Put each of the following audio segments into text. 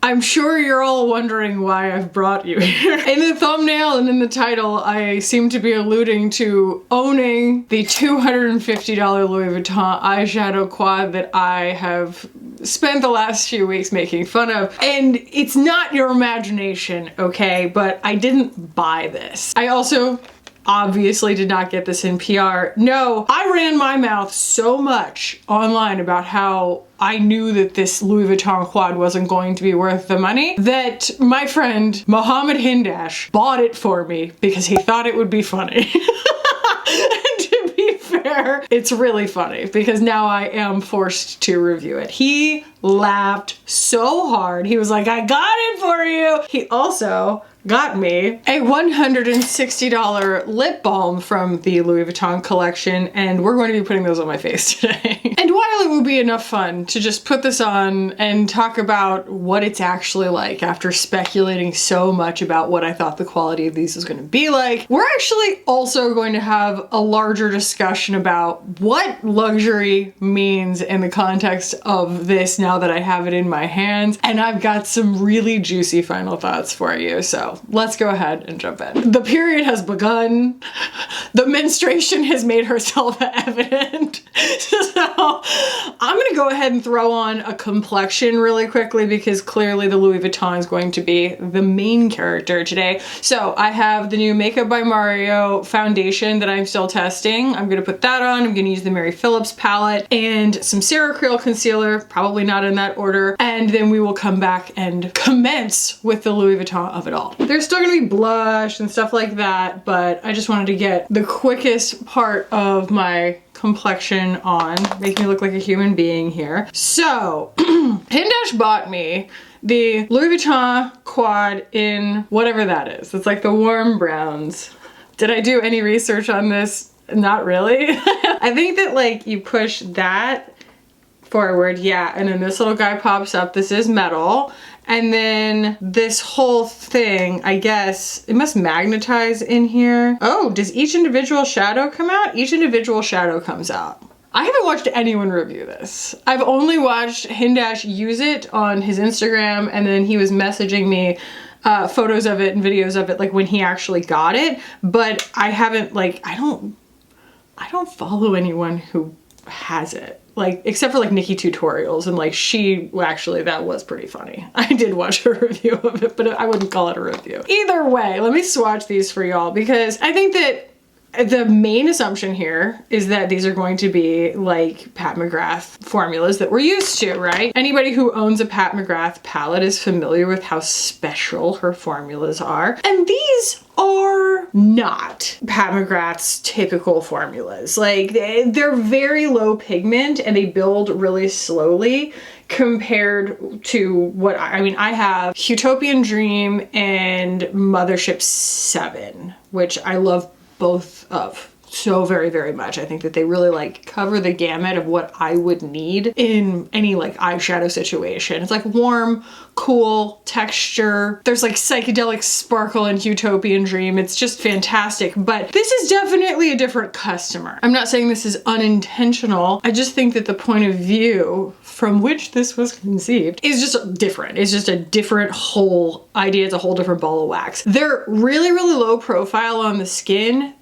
I'm sure you're all wondering why I've brought you here. In the thumbnail and in the title, I seem to be alluding to owning the $250 Louis Vuitton eyeshadow quad that I have spent the last few weeks making fun of. And it's not your imagination, okay? But I didn't buy this. I also obviously did not get this in PR. No, I ran my mouth so much online about how I knew that this Louis Vuitton quad wasn't going to be worth the money that my friend Mohammed Hindash bought it for me because he thought it would be funny. And to be fair, it's really funny because now I am forced to review it. He laughed so hard. He was like, I got it for you. He also got me a $160 lip balm from the Louis Vuitton collection, and we're going to be putting those on my face today. And while it would be enough fun to just put this on and talk about what it's actually like after speculating so much about what I thought the quality of these was going to be like, we're actually also going to have a larger discussion about what luxury means in the context of this now that I have it in my hands, and I've got some really juicy final thoughts for you, so let's go ahead and jump in. The period has begun. The menstruation has made herself evident. So I'm gonna go ahead and throw on a complexion really quickly because clearly the Louis Vuitton is going to be the main character today. So I have the new Makeup by Mario foundation that I'm still testing. I'm gonna put that on. I'm gonna use the Mary Phillips palette and some Cerakote concealer, probably not in that order. And then we will come back and commence with the Louis Vuitton of it all. There's still gonna be blush and stuff like that, but I just wanted to get the quickest part of my complexion on, make me look like a human being here. So, Hindash bought me the Louis Vuitton quad in whatever that is. It's like the warm browns. Did I do any research on this? Not really. I think that like you push that forward, yeah, and then this little guy pops up. This is metal. And then this whole thing, I guess, it must magnetize in here. Oh, does each individual shadow come out? Each individual shadow comes out. I haven't watched anyone review this. I've only watched Hindash use it on his Instagram, and then he was messaging me photos of it and videos of it like when he actually got it. But I haven't, like, I don't follow anyone who has it. Like, except for like Nikki Tutorials, and like she, well, actually that was pretty funny. I did watch her review of it, but I wouldn't call it a review. Either way, let me swatch these for y'all because I think that the main assumption here is that these are going to be like Pat McGrath formulas that we're used to, right? Anybody who owns a Pat McGrath palette is familiar with how special her formulas are. And these are not Pat McGrath's typical formulas. Like they're very low pigment and they build really slowly compared to what I mean, I have Utopian Dream and Mothership 7, which I love both of so very, very much. I think that they really like cover the gamut of what I would need in any like eyeshadow situation. It's like warm, cool texture. There's like psychedelic sparkle in Utopian Dream. It's just fantastic, but this is definitely a different customer. I'm not saying this is unintentional. I just think that the point of view from which this was conceived is just different. It's just a different whole idea. It's a whole different ball of wax. They're really, really low profile on the skin.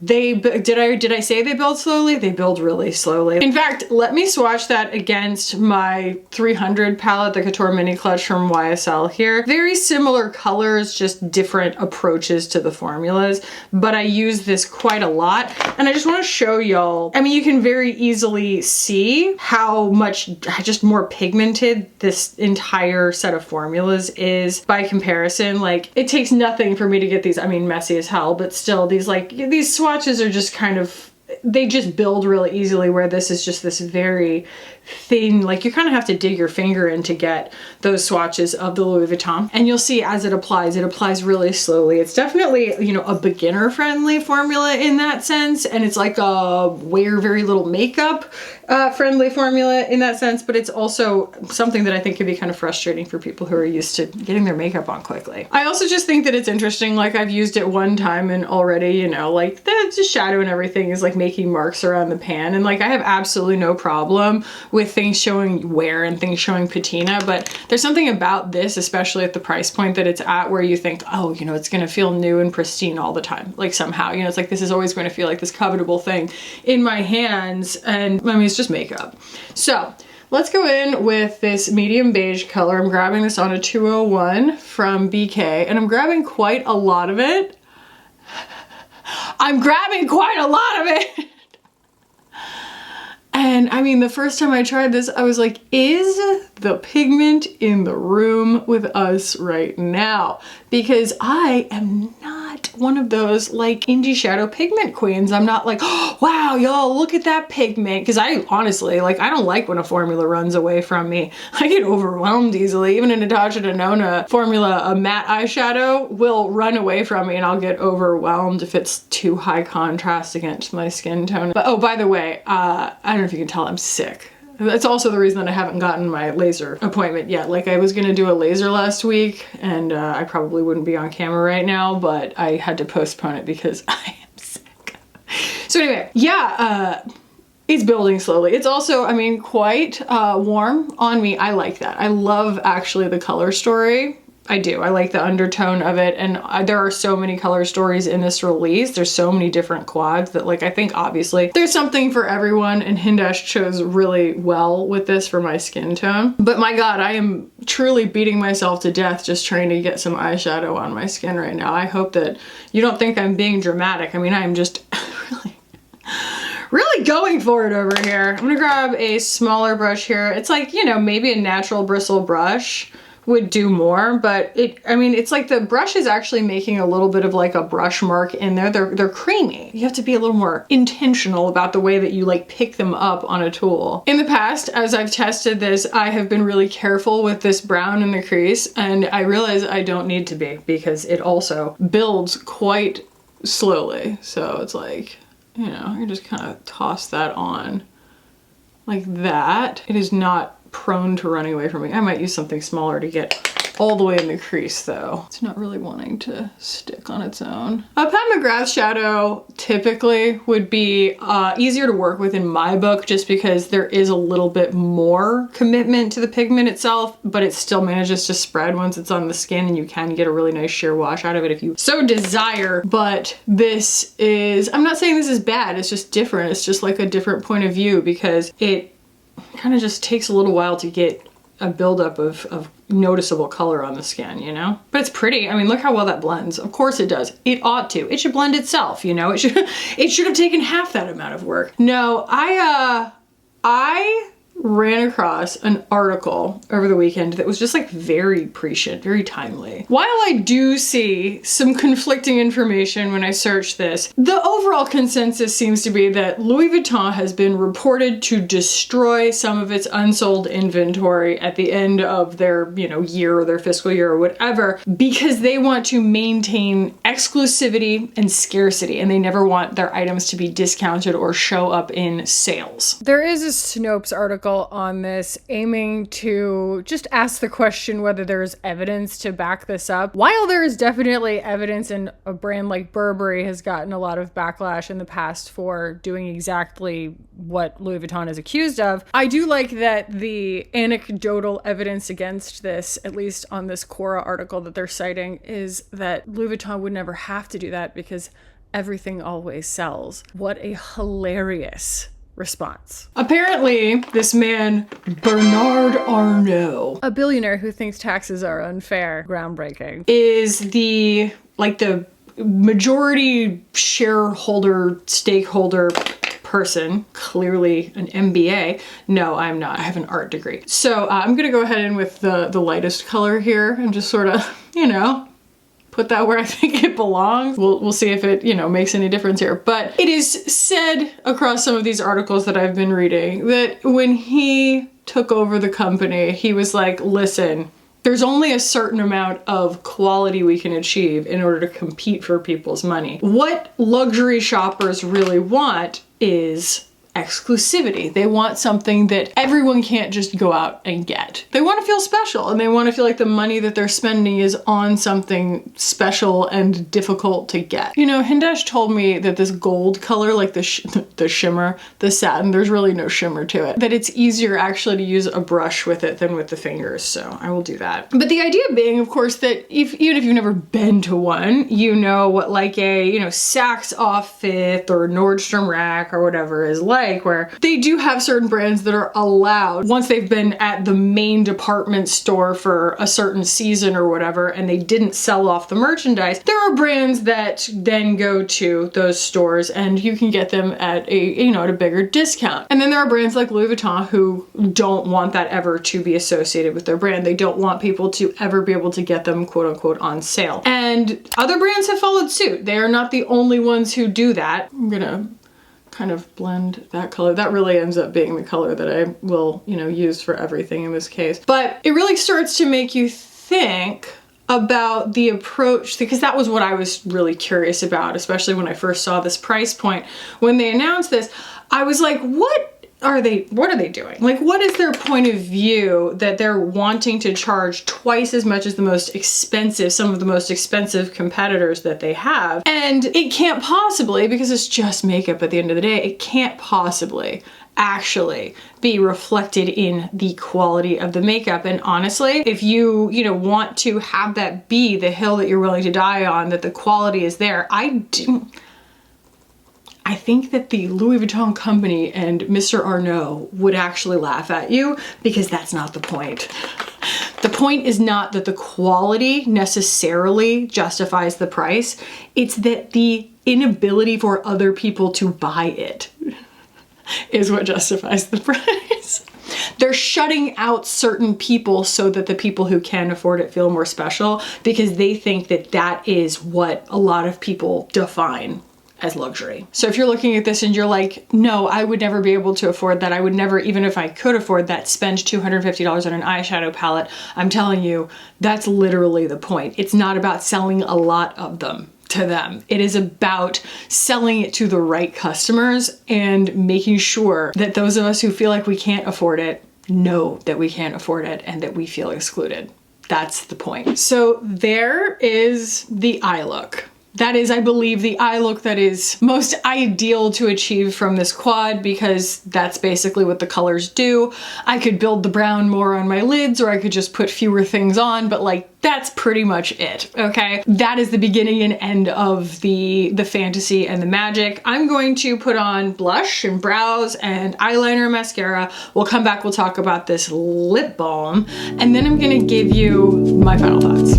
Did I say they build slowly? They build really slowly. In fact, let me swatch that against my 300 palette, the Couture Mini Clutch from YSL here. Very similar colors, just different approaches to the formulas, but I use this quite a lot. And I just want to show y'all, I mean, you can very easily see how much just more pigmented this entire set of formulas is by comparison. Like, it takes nothing for me to get these, I mean, messy as hell, but still these swatches are just kind of, they just build really easily, where this is just this very thin, like you kind of have to dig your finger in to get those swatches of the Louis Vuitton. And you'll see as it applies really slowly. It's definitely, you know, a beginner friendly formula in that sense. And it's like a wear very little makeup friendly formula in that sense, but it's also something that I think can be kind of frustrating for people who are used to getting their makeup on quickly. I also just think that it's interesting, like I've used it one time and already, you know, like the shadow and everything is like making marks around the pan, and like I have absolutely no problem with things showing wear and things showing patina, but there's something about this, especially at the price point that it's at, where you think, oh, you know, it's gonna feel new and pristine all the time. Like somehow, you know, it's like this is always going to feel like this covetable thing in my hands, and I mean, it's just makeup. So let's go in with this medium beige color. I'm grabbing this on a 201 from BK, and I'm grabbing quite a lot of it. I'm grabbing quite a lot of it. And I mean, the first time I tried this, I was like, is the pigment in the room with us right now? Because I am not one of those like indie shadow pigment queens. I'm not like, oh, wow, y'all, look at that pigment. Because I honestly, like, I don't like when a formula runs away from me. I get overwhelmed easily. Even a Natasha Denona formula, a matte eyeshadow will run away from me and I'll get overwhelmed if it's too high contrast against my skin tone. But oh, by the way, I don't know if you can tell I'm sick. That's also the reason that I haven't gotten my laser appointment yet. Like I was gonna do a laser last week and I probably wouldn't be on camera right now, but I had to postpone it because I am sick. So anyway, yeah, it's building slowly. It's also, I mean, quite warm on me. I like that. I love actually the color story. I do. I like the undertone of it, and there are so many color stories in this release. There's so many different quads that, like, I think obviously there's something for everyone, and Hindash chose really well with this for my skin tone. But my God, I am truly beating myself to death just trying to get some eyeshadow on my skin right now. I hope that you don't think I'm being dramatic. I mean, I am just really going for it over here. I'm gonna grab a smaller brush here. It's like, you know, maybe a natural bristle brush would do more, but I mean, it's like the brush is actually making a little bit of like a brush mark in there. They're creamy. You have to be a little more intentional about the way that you like pick them up on a tool. In the past, as I've tested this, I have been really careful with this brown in the crease, and I realize I don't need to be because it also builds quite slowly. So it's like, you know, you just kind of toss that on like that. It is not prone to running away from me. I might use something smaller to get all the way in the crease though. It's not really wanting to stick on its own. A Pat McGrath shadow typically would be easier to work with in my book just because there is a little bit more commitment to the pigment itself, but it still manages to spread once it's on the skin, and you can get a really nice sheer wash out of it if you so desire. But this is, I'm not saying this is bad, it's just different. It's just like a different point of view because it kind of just takes a little while to get a buildup of noticeable color on the skin, you know? But it's pretty. I mean, look how well that blends. Of course it does. It ought to. It should blend itself, you know? It should have taken half that amount of work. No, I ran across an article over the weekend that was just like very prescient, very timely. While I do see some conflicting information when I search this, the overall consensus seems to be that Louis Vuitton has been reported to destroy some of its unsold inventory at the end of their, you know, year or their fiscal year or whatever, because they want to maintain exclusivity and scarcity, and they never want their items to be discounted or show up in sales. There is a Snopes article on this aiming to just ask the question whether there's evidence to back this up. While there is definitely evidence, and a brand like Burberry has gotten a lot of backlash in the past for doing exactly what Louis Vuitton is accused of, I do like that the anecdotal evidence against this, at least on this Quora article that they're citing, is that Louis Vuitton would never have to do that because everything always sells. What a hilarious response. Apparently, this man, Bernard Arnault, a billionaire who thinks taxes are unfair, groundbreaking, is the majority shareholder, stakeholder person, clearly an MBA. No, I'm not. I have an art degree. So I'm gonna go ahead in with the lightest color here and just sort of, you know, put that where I think it belongs. We'll see if it, you know, makes any difference here. But it is said across some of these articles that I've been reading that when he took over the company, he was like, listen, there's only a certain amount of quality we can achieve in order to compete for people's money. What luxury shoppers really want is exclusivity. They want something that everyone can't just go out and get. They want to feel special, and they want to feel like the money that they're spending is on something special and difficult to get. You know, Hindesh told me that this gold color, like the shimmer, the satin, there's really no shimmer to it, that it's easier actually to use a brush with it than with the fingers, so I will do that. But the idea being, of course, that even if you've never been to one, you know what like a, you know, Saks Off Fifth or Nordstrom Rack or whatever is like, where they do have certain brands that are allowed once they've been at the main department store for a certain season or whatever and they didn't sell off the merchandise. There are brands that then go to those stores and you can get them at a, you know, at a bigger discount. And then there are brands like Louis Vuitton who don't want that ever to be associated with their brand. They don't want people to ever be able to get them quote unquote on sale. And other brands have followed suit. They are not the only ones who do that. I'm gonna kind of blend that color. That really ends up being the color that I will, you know, use for everything in this case. But it really starts to make you think about the approach, because that was what I was really curious about, especially when I first saw this price point. When they announced this, I was like, what are they doing? Like, what is their point of view that they're wanting to charge twice as much as the most expensive, some of the most expensive competitors that they have? And it can't possibly, because it's just makeup at the end of the day, it can't possibly actually be reflected in the quality of the makeup. And honestly, if you know, want to have that be the hill that you're willing to die on, that the quality is there, I think that the Louis Vuitton company and Mr. Arnault would actually laugh at you, because that's not the point. The point is not that the quality necessarily justifies the price. It's that the inability for other people to buy it is what justifies the price. They're shutting out certain people so that the people who can afford it feel more special, because they think that that is what a lot of people define as luxury. So if you're looking at this and you're like, no, I would never be able to afford that. I would never, even if I could afford that, spend $250 on an eyeshadow palette. I'm telling you, that's literally the point. It's not about selling a lot of them to them. It is about selling it to the right customers and making sure that those of us who feel like we can't afford it know that we can't afford it and that we feel excluded. That's the point. So there is the eye look. That is, I believe, the eye look that is most ideal to achieve from this quad, because that's basically what the colors do. I could build the brown more on my lids, or I could just put fewer things on, but like, that's pretty much it, okay? That is the beginning and end of the fantasy and the magic. I'm going to put on blush and brows and eyeliner and mascara. We'll come back, we'll talk about this lip balm, and then I'm gonna give you my final thoughts.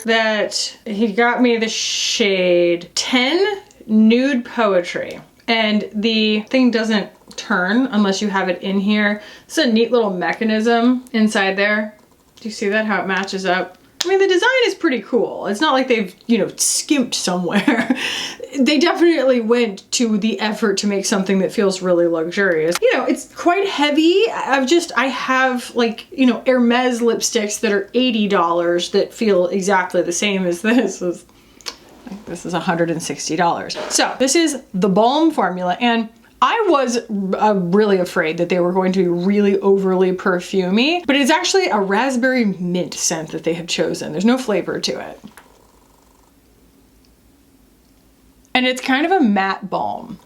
That he got me the shade 10 Nude Poetry, and the thing doesn't turn unless you have it in here. It's a neat little mechanism inside there. Do you see that, how it matches up? I mean, the design is pretty cool. It's not like they've, you know, skimped somewhere. They definitely went to the effort to make something that feels really luxurious. You know, it's quite heavy. I have like, you know, Hermes lipsticks that are $80 that feel exactly the same as this. This is $160. So this is the Balm formula, and I was really afraid that they were going to be really overly perfumey, but it's actually a raspberry mint scent that they have chosen. There's no flavor to it. And it's kind of a matte balm.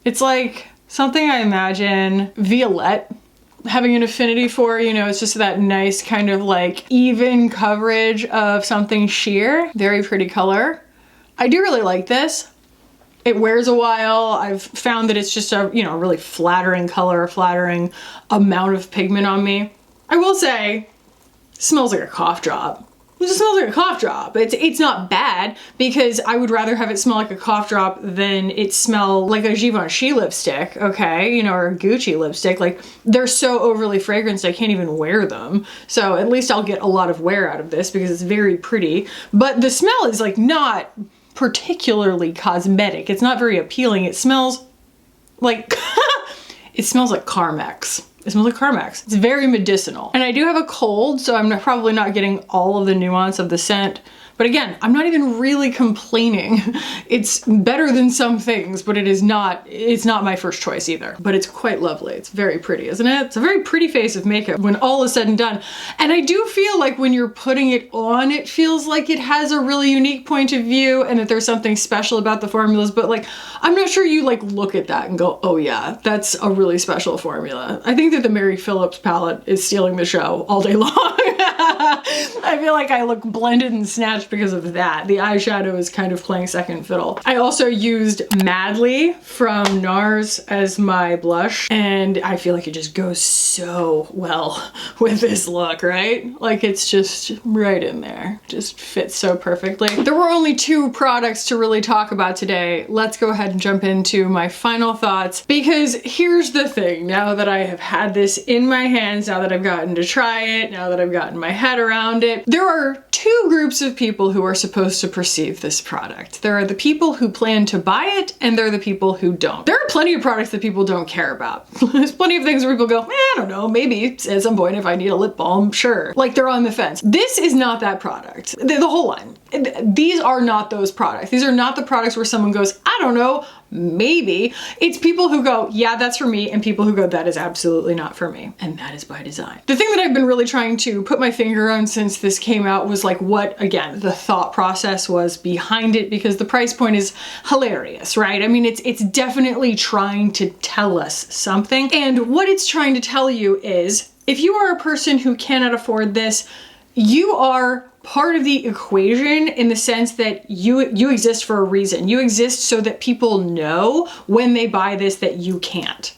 It's like something I imagine Violette having an affinity for, you know, it's just that nice kind of like even coverage of something sheer. Very pretty color. I do really like this. It wears a while. I've found that it's just a, you know, really flattering color, a flattering amount of pigment on me. I will say, it smells like a cough drop. It just smells like a cough drop. It's not bad, because I would rather have it smell like a cough drop than it smell like a Givenchy lipstick, okay? You know, or a Gucci lipstick. Like, they're so overly fragranced I can't even wear them. So at least I'll get a lot of wear out of this because it's very pretty. But the smell is like not particularly cosmetic. It's not very appealing. It smells like, it smells like Carmex. It smells like Carmex. It's very medicinal. And I do have a cold, so I'm probably not getting all of the nuance of the scent. But again, I'm not even really complaining. It's better than some things, but it's not my first choice either. But it's quite lovely. It's very pretty, isn't it? It's a very pretty face of makeup when all is said and done. And I do feel like when you're putting it on, it feels like it has a really unique point of view and that there's something special about the formulas, but like, I'm not sure you like look at that and go, oh yeah, that's a really special formula. I think that the Mary Phillips palette is stealing the show all day long. I feel like I look blended and snatched because of that. The eyeshadow is kind of playing second fiddle. I also used Madly from NARS as my blush, and I feel like it just goes so well with this look, right? Like, it's just right in there. Just fits so perfectly. There were only 2 products to really talk about today. Let's go ahead and jump into my final thoughts, because here's the thing. Now that I have had this in my hands, now that I've gotten to try it, now that I've gotten my head around it, there are 2 groups of people who are supposed to perceive this product. There are the people who plan to buy it, and there are the people who don't. There are plenty of products that people don't care about. There's plenty of things where people go, I don't know, maybe at some point if I need a lip balm, sure. Like, they're on the fence. This is not that product. The whole line. These are not those products. These are not the products where someone goes, I don't know, maybe. It's people who go, yeah, that's for me, and people who go, that is absolutely not for me. And that is by design. The thing that I've been really trying to put my finger on since this came out was like what, again, the thought process was behind it, because the price point is hilarious, right? I mean, it's definitely trying to tell us something. And what it's trying to tell you is, if you are a person who cannot afford this, you are part of the equation in the sense that you exist for a reason. You exist so that people know when they buy this that you can't.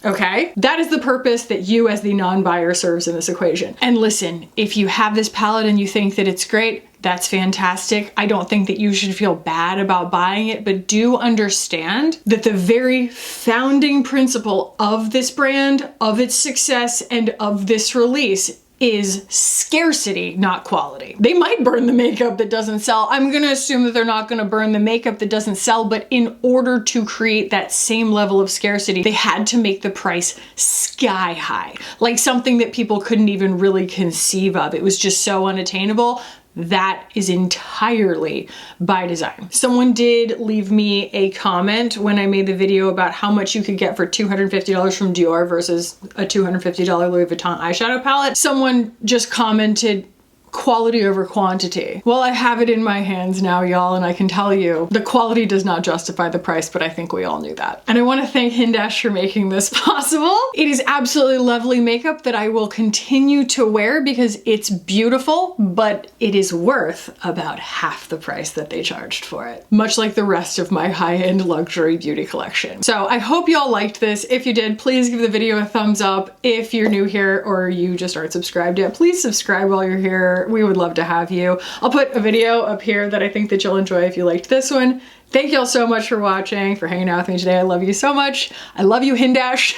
Okay? That is the purpose that you as the non-buyer serves in this equation. And listen, if you have this palette and you think that it's great, that's fantastic. I don't think that you should feel bad about buying it, but do understand that the very founding principle of this brand, of its success, and of this release is scarcity, not quality. They might burn the makeup that doesn't sell. I'm gonna assume that they're not gonna burn the makeup that doesn't sell, but in order to create that same level of scarcity, they had to make the price sky high, like something that people couldn't even really conceive of. It was just so unattainable. That is entirely by design. Someone did leave me a comment when I made the video about how much you could get for $250 from Dior versus a $250 Louis Vuitton eyeshadow palette. Someone just commented, quality over quantity. Well, I have it in my hands now, y'all, and I can tell you the quality does not justify the price, but I think we all knew that. And I want to thank Hindash for making this possible. It is absolutely lovely makeup that I will continue to wear because it's beautiful, but it is worth about half the price that they charged for it, much like the rest of my high-end luxury beauty collection. So I hope y'all liked this. If you did, please give the video a thumbs up. If you're new here or you just aren't subscribed yet, please subscribe while you're here. We would love to have you. I'll put a video up here that I think that you'll enjoy if you liked this one. Thank y'all so much for watching, for hanging out with me today. I love you so much. I love you, Hindash.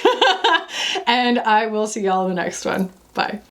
And I will see y'all in the next one. Bye.